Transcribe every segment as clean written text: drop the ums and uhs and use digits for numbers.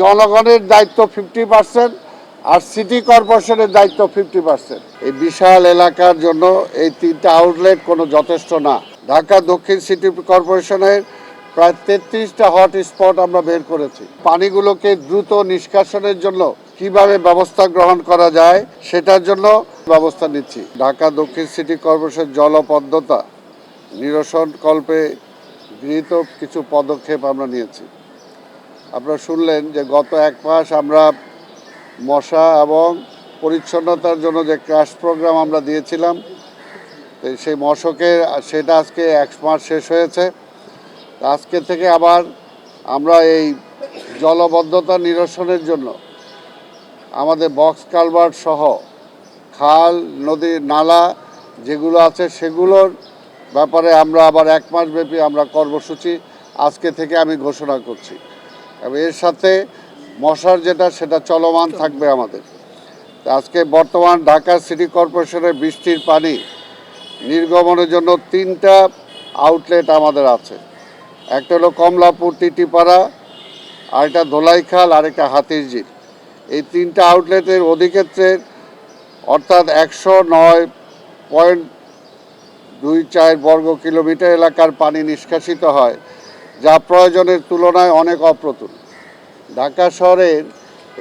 জনগণের দায়িত্ব 50% আর সিটি কর্পোরেশনের দায়িত্ব 50%। এই বিশাল এলাকার জন্য এই 3টা আউটলেট কোনো যথেষ্ট না। ঢাকা দক্ষিণ সিটি কর্পোরেশনের প্রায় 33টা হট স্পট আমরা বের করেছি। পানিগুলোকে দ্রুত নিষ্কাশনের জন্য কিভাবে ব্যবস্থা গ্রহণ করা যায় সেটার জন্য ব্যবস্থা নিচ্ছি। ঢাকা দক্ষিণ সিটি কর্পোরেশন জলবদ্ধতা নিরসনকল্পে গৃহীত কিছু পদক্ষেপ আমরা নিয়েছি। আপনারা শুনলেন যে গত 1 মাস আমরা মশা এবং পরিচ্ছন্নতার জন্য যে ক্রাশ প্রোগ্রাম আমরা দিয়েছিলাম, সেই মশকের সেটা আজকে 1 মাস শেষ হয়েছে। আজকে থেকে আবার আমরা এই জলবদ্ধতা নিরসনের জন্য আমাদের বক্স কালভার্ট সহ খাল, নদী, নালা যেগুলো আছে সেগুলোর ব্যাপারে আমরা আবার 1 মাস ব্যাপী আমরা কর্মসূচি আজকে থেকে আমি ঘোষণা করছি। এবং এর সাথে মশার সেটা চলমান থাকবে আমাদের। আজকে বর্তমান ঢাকা সিটি কর্পোরেশনের বৃষ্টির পানি নির্গমনের জন্য 3টা আউটলেট আমাদের আছে। একটা হলো কমলাপুর টিটিপাড়া, আরেকটা ধোলাইখাল, আরেকটা হাতিরঝিল। এই 3টা আউটলেটের অধিক্ষেত্রের অর্থাৎ 109.24 বর্গ কিলোমিটার এলাকার পানি নিষ্কাশিত হয়, যা প্রয়োজনের তুলনায় অনেক অপ্রতুল। ঢাকা শহরের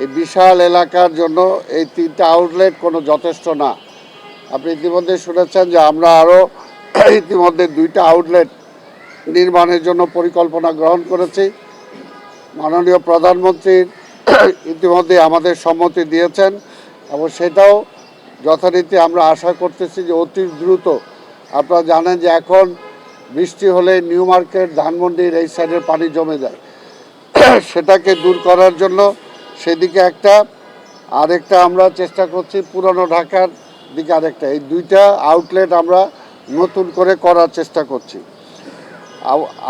এই বিশাল এলাকার জন্য এই 3টা আউটলেট কোনো যথেষ্ট না। আপনি ইতিমধ্যে শুনেছেন যে আমরা আরও ইতিমধ্যে 2টা আউটলেট নির্মাণের জন্য পরিকল্পনা গ্রহণ করেছি। মাননীয় প্রধানমন্ত্রী ইতিমধ্যে আমাদের সম্মতি দিয়েছেন এবং সেটাও যথারীতি আমরা আশা করতেছি যে অতি দ্রুত। আপনারা জানেন যে এখন বৃষ্টি হলে নিউ মার্কেট, ধানমন্ডির এই সাইডের পানি জমে যায়, সেটাকে দূর করার জন্য সেদিকে একটা, আরেকটা আমরা চেষ্টা করছি পুরানো ঢাকার দিকে আরেকটা। এই 2টা আউটলেট আমরা নতুন করে করার চেষ্টা করছি।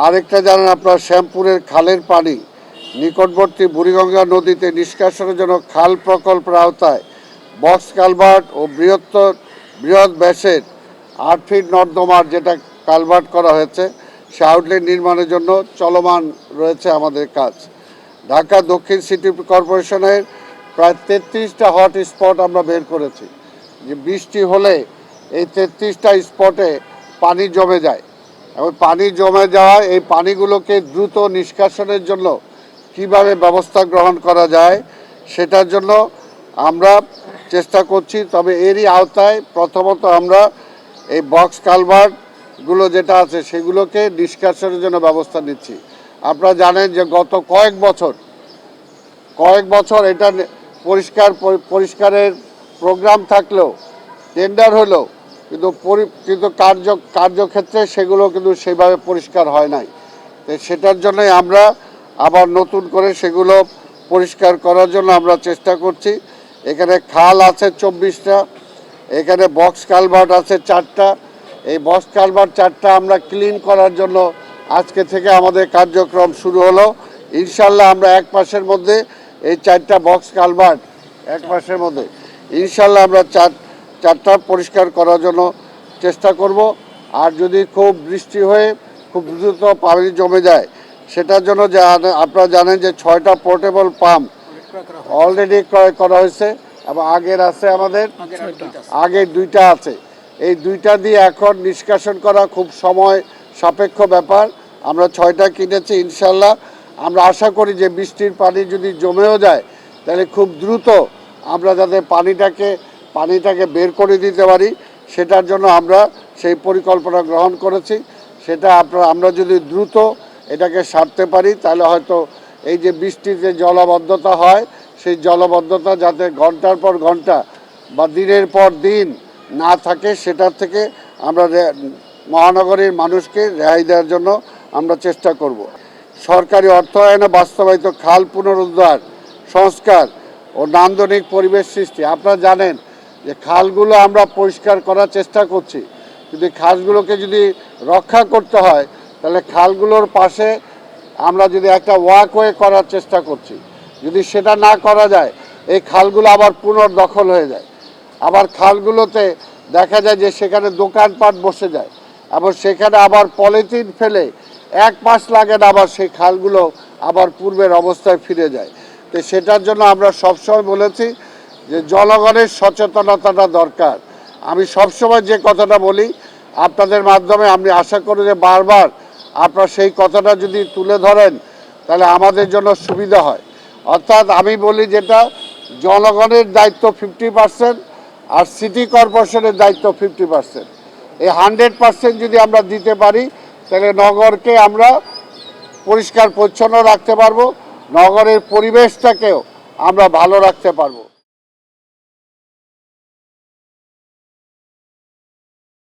আরেকটা জানেন আপনার, শ্যামপুরের খালের পানি নিকটবর্তী বুড়িগঙ্গা নদীতে নিষ্কাশনের জন্য খাল প্রকল্পের আওতায় বক্স কালভার্ট ও বৃহৎ ব্যাসের 8 ফিট নর্দমার যেটা কালভার্ট করা হয়েছে, সে আউটলেট নির্মাণের জন্য চলমান রয়েছে আমাদের কাজ। ঢাকা দক্ষিণ সিটি কর্পোরেশনের প্রায় 33টা হট স্পট আমরা বের করেছি। যে বৃষ্টি হলে এই 33টা স্পটে পানি জমে যায় এবং পানি জমে যাওয়ায় এই পানিগুলোকে দ্রুত নিষ্কাশনের জন্য কিভাবে ব্যবস্থা গ্রহণ করা যায় সেটার জন্য আমরা চেষ্টা করছি। তবে এরই আওতায় প্রথমত আমরা এই বক্স কালভার্টগুলো যেটা আছে সেগুলোকে নিষ্কাশনের জন্য ব্যবস্থা নিচ্ছি। আপনারা জানেন যে গত কয়েক বছর এটা পরিষ্কারের প্রোগ্রাম থাকলেও, টেন্ডার হলেও কিন্তু কার্যক্ষেত্রে সেগুলো কিন্তু সেইভাবে পরিষ্কার হয় নাই। তো সেটার জন্যই আমরা আবার নতুন করে সেগুলো পরিষ্কার করার জন্য আমরা চেষ্টা করছি। এখানে খাল আছে 24টা, এখানে বক্স কালভার্ট আছে 4টা। এই বক্স কালভার্ট 4টা আমরা ক্লিন করার জন্য আজকে থেকে আমাদের কার্যক্রম শুরু হলো। ইনশাল্লাহ আমরা 1 মাসের মধ্যে এই 4টা বক্স কালভার্ট 1 মাসের মধ্যে ইনশাল্লাহ আমরা 4টা পরিষ্কার করার জন্য চেষ্টা করব। আর যদি খুব বৃষ্টি হয়ে খুব দ্রুত পানি জমে যায় সেটার জন্য যে আপনারা জানেন যে 6টা পোর্টেবল পাম্প অলরেডি ক্রয় করা হয়েছে এবং আগের আছে আমাদের, আগের 2টা আছে। এই 2টা দিয়ে এখন নিষ্কাশন করা খুব সময় সাপেক্ষ ব্যাপার। আমরা 6টা কিনেছি। ইনশাল্লাহ আমরা আশা করি যে বৃষ্টির পানি যদি জমেও যায় তাহলে খুব দ্রুত আমরা যাতে পানিটাকে বের করে দিতে পারি সেটার জন্য আমরা সেই পরিকল্পনা গ্রহণ করেছি। সেটা আমরা যদি দ্রুত এটাকে সারতে পারি তাহলে হয়তো এই যে বৃষ্টির যে জলাবদ্ধতা হয় সেই জলাবদ্ধতা যাতে ঘন্টার পর ঘন্টা বা দিনের পর দিন না থাকে সেটার থেকে আমরা মহানগরীর মানুষকে রেহাই দেওয়ার জন্য আমরা চেষ্টা করব। সরকারি অর্থায়নে বাস্তবায়িত খাল পুনরুদ্ধার, সংস্কার ও নান্দনিক পরিবেশ সৃষ্টি। আপনারা জানেন যে খালগুলো আমরা পরিষ্কার করার চেষ্টা করছি, কিন্তু খালগুলোকে যদি রক্ষা করতে হয় তাহলে খালগুলোর পাশে আমরা যদি একটা ওয়াকওয়ে করার চেষ্টা করছি। যদি সেটা না করা যায় এই খালগুলো আবার পুনর্দখল হয়ে যায়। আবার খালগুলোতে দেখা যায় যে সেখানে দোকানপাট বসে যায় এবং সেখানে আবার পলিথিন ফেলে 1 মাস লাগে না আবার সেই খালগুলো আবার পূর্বের অবস্থায় ফিরে যায়। তো সেটার জন্য আমরা সবসময় বলেছি যে জনগণের সচেতনতাটা দরকার। আমি সবসময় যে কথাটা বলি আপনাদের মাধ্যমে, আমি আশা করি যে বারবার আপনারা সেই কথাটা যদি তুলে ধরেন তাহলে আমাদের জন্য সুবিধা হয়। অর্থাৎ আমি বলি যেটা জনগণের দায়িত্ব 50% আর সিটি কর্পোরেশনের দায়িত্ব 50%। এই 100% যদি আমরা দিতে পারি তাহলে নগরকে আমরা পরিষ্কার পরিচ্ছন্ন রাখতে পারবো, নগরের পরিবেশটাকেও আমরা ভালো রাখতে পারবো।